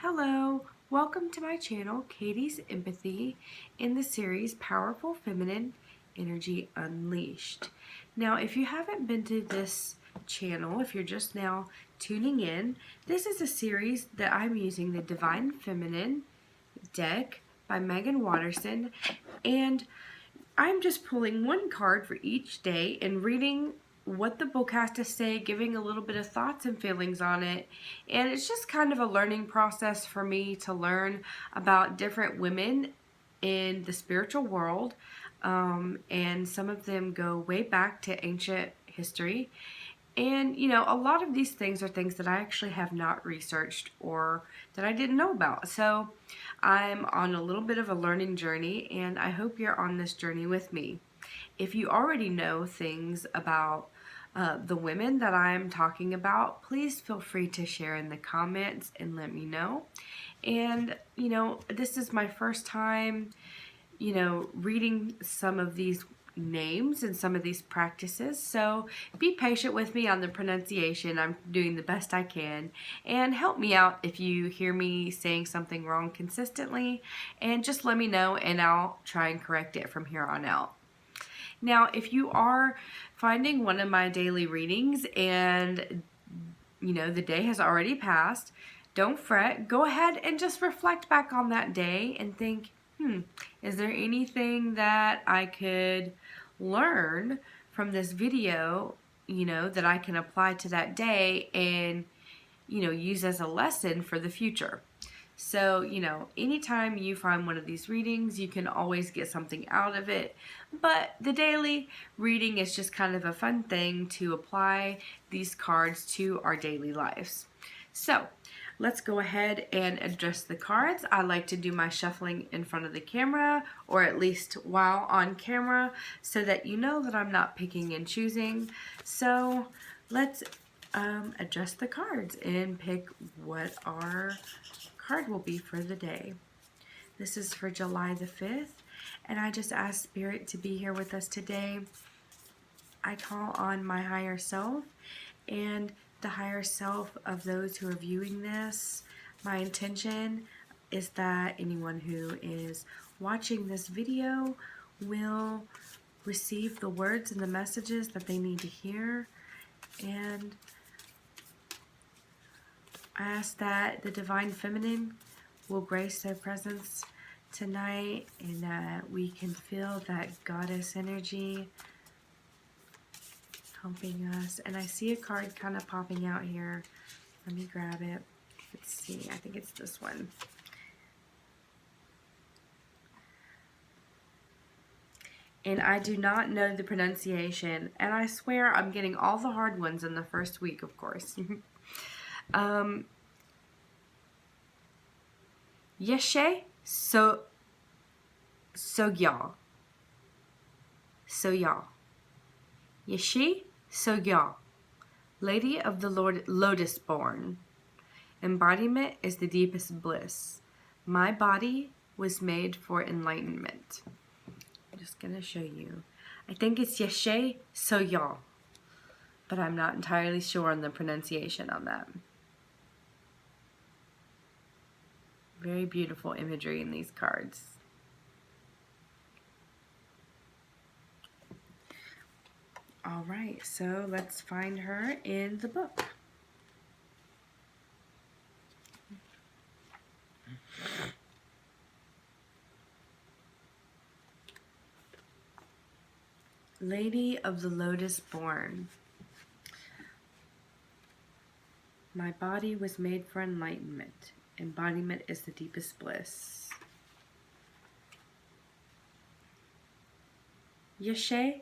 Hello, welcome to my channel, Katie's Empathy, in the series Powerful Feminine Energy Unleashed. Now, if you haven't been to this channel, if you're just now tuning in, this is a series that I'm using the Divine Feminine deck by Megan Watterson, and I'm just pulling one card for each day and reading what the book has to say, giving a little bit of thoughts and feelings on it. And it's just kind of a learning process for me to learn about different women in the spiritual world. And some of them go way back to ancient history. And, a lot of these things are things that I actually have not researched or that I didn't know about. So I'm on a little bit of a learning journey, and I hope you're on this journey with me. If you already know things about the women that I'm talking about, please feel free to share in the comments and let me know. And, this is my first time, reading some of these names and some of these practices, so be patient with me on the pronunciation. I'm doing the best I can, and help me out if you hear me saying something wrong consistently, and just let me know and I'll try and correct it from here on out. Now, if you are finding one of my daily readings and the day has already passed, don't fret. Go ahead and just reflect back on that day and think, is there anything that I could learn from this video, that I can apply to that day and, use as a lesson for the future? So, anytime you find one of these readings, you can always get something out of it. But the daily reading is just kind of a fun thing to apply these cards to our daily lives. So, let's go ahead and address the cards. I like to do my shuffling in front of the camera, or at least while on camera, so that you know that I'm not picking and choosing. So, let's address the cards and pick what our card will be for the day. This is for July the 5th, and I just ask Spirit to be here with us today. I call on my higher self and the higher self of those who are viewing this. My intention is that anyone who is watching this video will receive the words and the messages that they need to hear, and I ask that the Divine Feminine will grace their presence tonight, and that we can feel that goddess energy helping us. And I see a card kind of popping out here. Let me grab it. Let's see. I think it's this one. And I do not know the pronunciation, and I swear I'm getting all the hard ones in the first week, of course. Yeshe Tsogyal. Yeshe Tsogyal, Lady of the Lotus Born. Embodiment is the deepest bliss. My body was made for enlightenment. I'm just going to show you. I think it's Yeshe Tsogyal, but I'm not entirely sure on the pronunciation on that. Very beautiful imagery in these cards. All right, so let's find her in the book. Lady of the Lotus Born. My body was made for enlightenment. Embodiment is the deepest bliss. Yeshe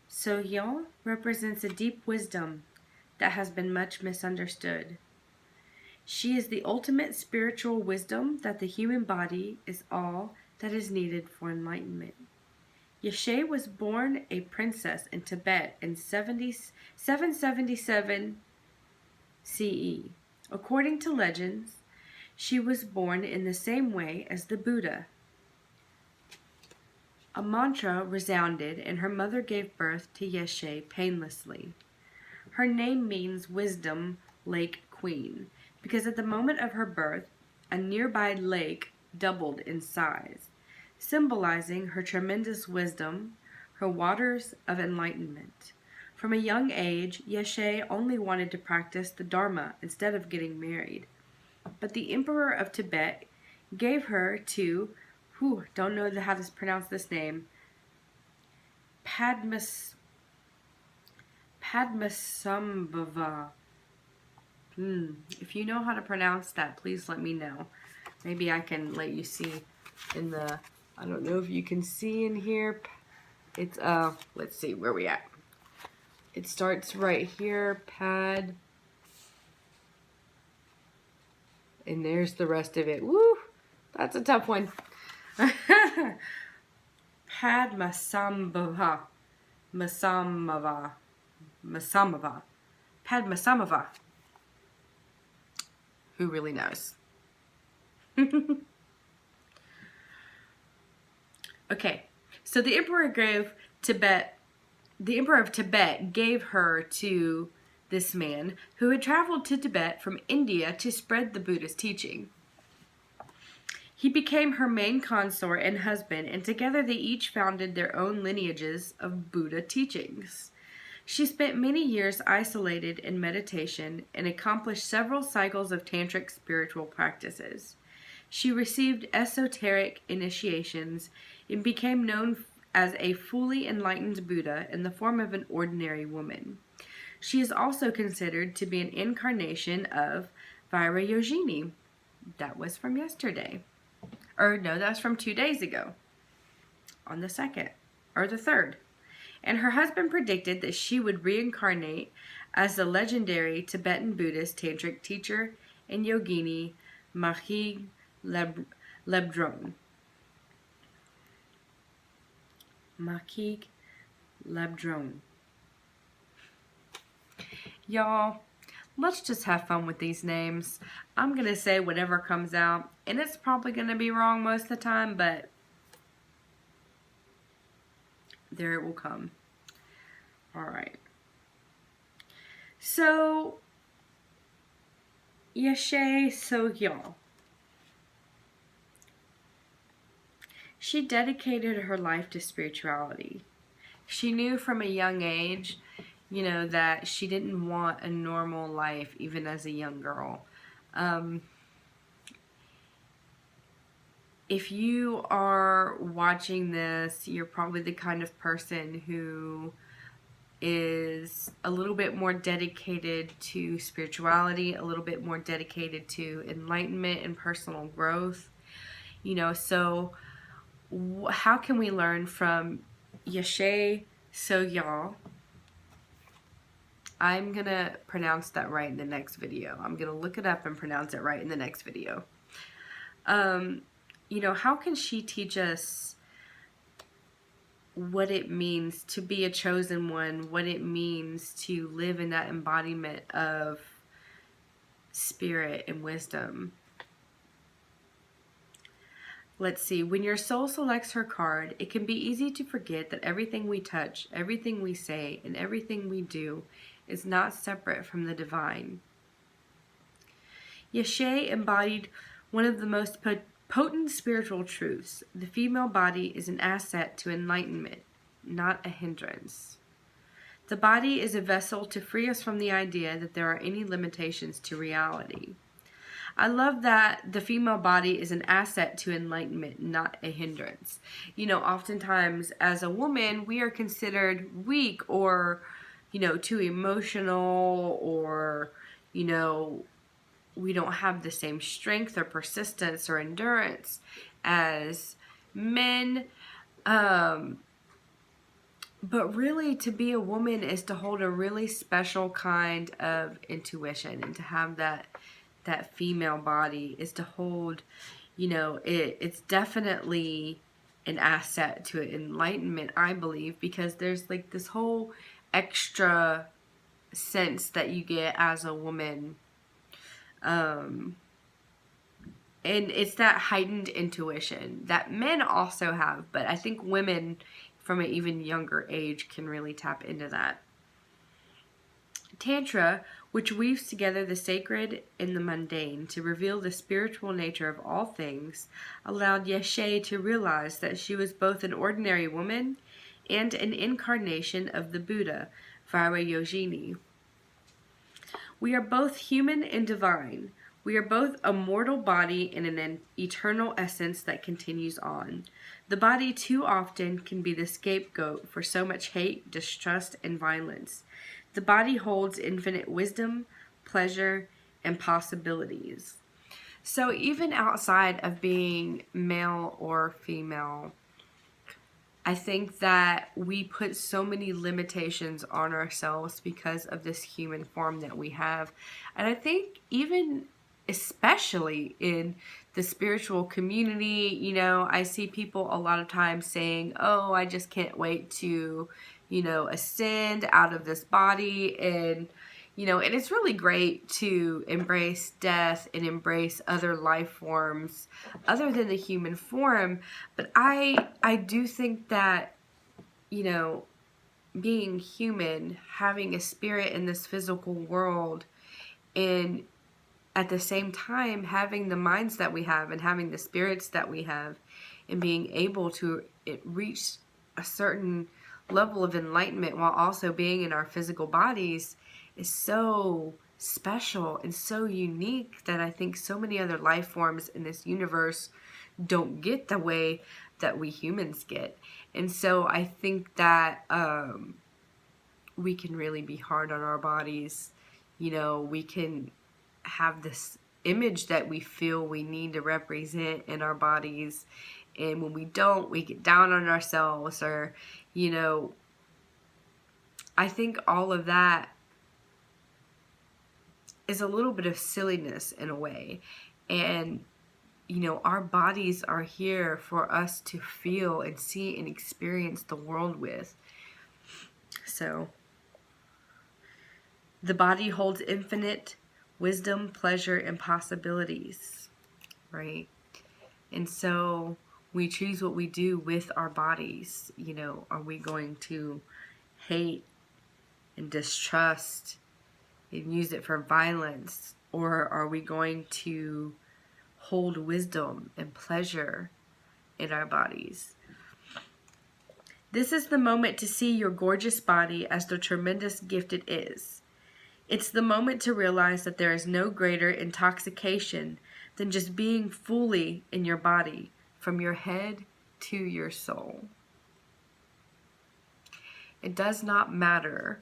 Tsogyal represents a deep wisdom that has been much misunderstood. She is the ultimate spiritual wisdom that the human body is all that is needed for enlightenment. Yeshe was born a princess in Tibet in 777 CE. According to legends, she was born in the same way as the Buddha. A mantra resounded, and her mother gave birth to Yeshe painlessly. Her name means Wisdom Lake Queen, because at the moment of her birth, a nearby lake doubled in size, symbolizing her tremendous wisdom, her waters of enlightenment. From a young age, Yeshe only wanted to practice the Dharma instead of getting married. But the Emperor of Tibet gave her to, don't know how to pronounce this name, Padmasambhava. If you know how to pronounce that, please let me know. Maybe I can let you see in the, I don't know if you can see in here. It's, let's see, where we at? It starts right here, and there's the rest of it. Woo! That's a tough one. Padmasambhava. Padmasambhava. Padmasambhava. Who really knows? Okay, so the Emperor of Tibet gave her to this man who had traveled to Tibet from India to spread the Buddhist teaching. He became her main consort and husband, and together they each founded their own lineages of Buddha teachings. She spent many years isolated in meditation and accomplished several cycles of tantric spiritual practices. She received esoteric initiations and became known as a fully enlightened Buddha in the form of an ordinary woman. She is also considered to be an incarnation of Virayogini. That was from yesterday. Or no, that's from 2 days ago. On the 2nd or the 3rd. And her husband predicted that she would reincarnate as the legendary Tibetan Buddhist tantric teacher and yogini Mahig Lebdron. Mahig Lebdron. Y'all, let's just have fun with these names. I'm going to say whatever comes out, and it's probably going to be wrong most of the time, but there it will come. Alright. So, Yeshe Tsogyal. She dedicated her life to spirituality. She knew from a young age, that she didn't want a normal life even as a young girl. If you are watching this, you're probably the kind of person who is a little bit more dedicated to spirituality, a little bit more dedicated to enlightenment and personal growth. So how can we learn from Yeshe Tsogyal? I'm going to pronounce that right in the next video. I'm going to look it up and pronounce it right in the next video. How can she teach us what it means to be a chosen one, what it means to live in that embodiment of spirit and wisdom? Let's see. When your soul selects her card, it can be easy to forget that everything we touch, everything we say, and everything we do is not separate from the divine. Yeshe embodied one of the most potent spiritual truths. The female body is an asset to enlightenment, not a hindrance. The body is a vessel to free us from the idea that there are any limitations to reality. I love that the female body is an asset to enlightenment, not a hindrance. Oftentimes as a woman, we are considered weak or, too emotional, or, we don't have the same strength or persistence or endurance as men. But really, to be a woman is to hold a really special kind of intuition, and to have that female body is to hold, it's definitely an asset to enlightenment, I believe, because there's like this whole extra sense that you get as a woman. And it's that heightened intuition that men also have, but I think women from an even younger age can really tap into that. Tantra, which weaves together the sacred and the mundane to reveal the spiritual nature of all things, allowed Yeshe to realize that she was both an ordinary woman and an incarnation of the Buddha, Vajrayogini. We are both human and divine. We are both a mortal body and an eternal essence that continues on. The body too often can be the scapegoat for so much hate, distrust, and violence. The body holds infinite wisdom, pleasure, and possibilities. So even outside of being male or female, I think that we put so many limitations on ourselves because of this human form that we have. And I think even especially in the spiritual community, you know, I see people a lot of times saying, oh, I just can't wait to, you know, ascend out of this body. And you know, and it's really great to embrace death and embrace other life forms other than the human form. But I do think that, you know, being human, having a spirit in this physical world, and at the same time having the minds that we have and having the spirits that we have, and being able to reach a certain level of enlightenment while also being in our physical bodies is so special and so unique that I think so many other life forms in this universe don't get the way that we humans get. And so I think that we can really be hard on our bodies. You know, we can have this image that we feel we need to represent in our bodies, and when we don't, we get down on ourselves, or, you know, I think all of that is a little bit of silliness in a way. And, you know, our bodies are here for us to feel and see and experience the world with. So, the body holds infinite wisdom, pleasure, and possibilities, right? And so we choose what we do with our bodies. You know, are we going to hate and distrust and use it for violence? Or are we going to hold wisdom and pleasure in our bodies? This is the moment to see your gorgeous body as the tremendous gift it is. It's the moment to realize that there is no greater intoxication than just being fully in your body, from your head to your soul. It does not matter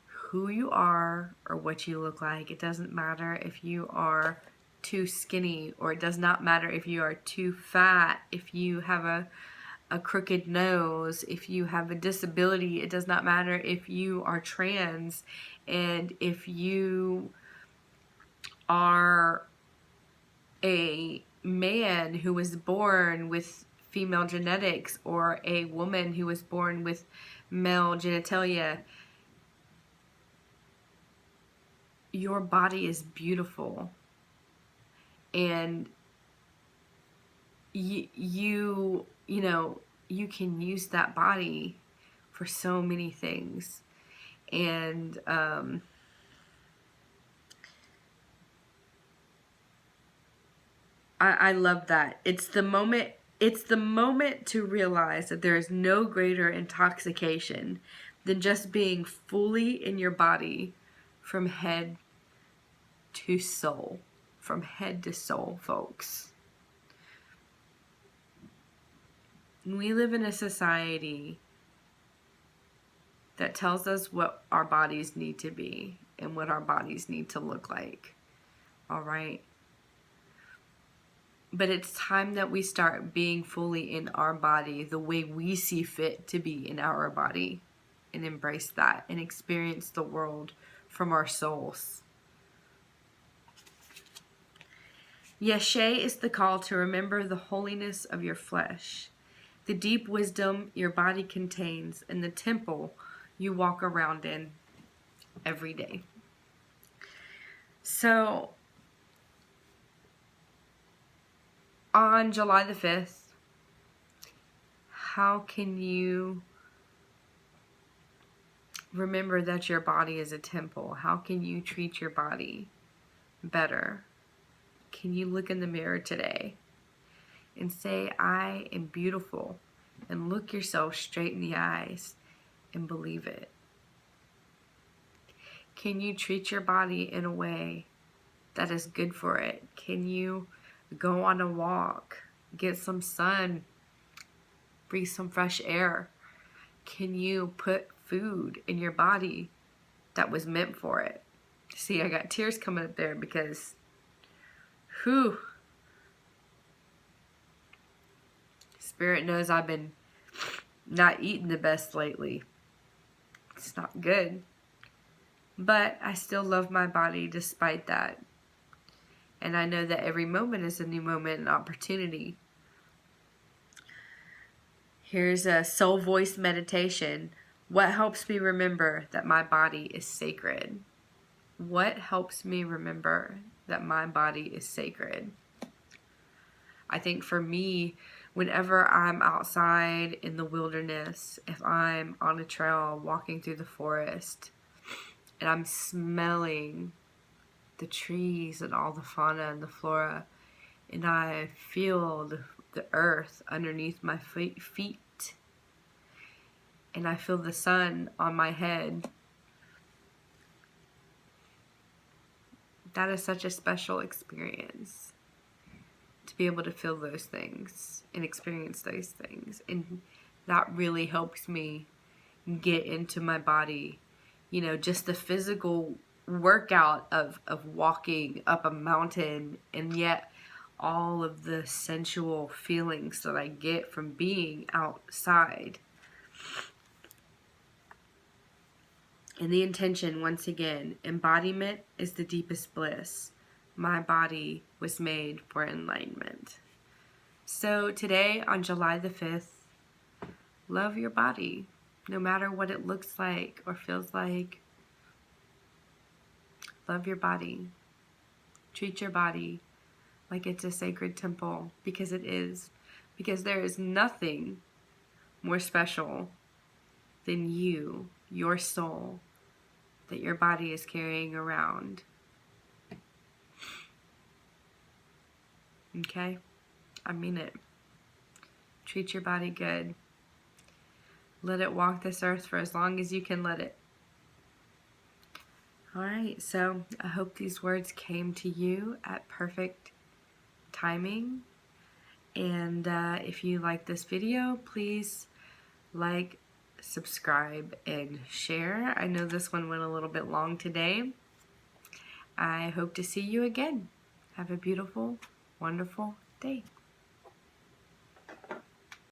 who you are or what you look like. It doesn't matter if you are too skinny, or it does not matter if you are too fat, if you have a crooked nose, if you have a disability. It does not matter if you are trans, and if you are a man who was born with female genetics, or a woman who was born with male genitalia. Your body is beautiful, and you know, you can use that body for so many things. And I love that. It's the moment to realize that there is no greater intoxication than just being fully in your body from head to soul. From head to soul, folks. We live in a society that tells us what our bodies need to be and what our bodies need to look like. All right? But it's time that we start being fully in our body the way we see fit to be in our body, and embrace that and experience the world from our souls. Yeshe is the call to remember the holiness of your flesh, the deep wisdom your body contains, and the temple you walk around in every day. So, on July the 5th, how can you remember that your body is a temple. How can you treat your body better? Can you look in the mirror today and say, I am beautiful, and look yourself straight in the eyes and believe it? Can you treat your body in a way that is good for it? Can you go on a walk, get some sun, breathe some fresh air? Can you put food in your body that was meant for it? See, I got tears coming up there because, whew, Spirit knows I've been not eating the best lately. It's not good. But I still love my body despite that. And I know that every moment is a new moment and opportunity. Here's a soul voice meditation. What helps me remember that my body is sacred? What helps me remember that my body is sacred? I think for me, whenever I'm outside in the wilderness, if I'm on a trail walking through the forest, and I'm smelling the trees and all the fauna and the flora, and I feel the earth underneath my feet, and I feel the sun on my head, that is such a special experience, to be able to feel those things and experience those things. And that really helps me get into my body. You know, just the physical workout of walking up a mountain, and yet all of the sensual feelings that I get from being outside. And the intention, once again, embodiment is the deepest bliss. My body was made for enlightenment. So today, on July the 5th, love your body, no matter what it looks like or feels like. Love your body. Treat your body like it's a sacred temple, because it is. Because there is nothing more special than you, your soul, that your body is carrying around. Okay? I mean it. Treat your body good. Let it walk this earth for as long as you can let it. Alright, so I hope these words came to you at perfect timing. And if you like this video, please like, subscribe, and share. I know this one went a little bit long today. I hope to see you again. Have a beautiful, wonderful day.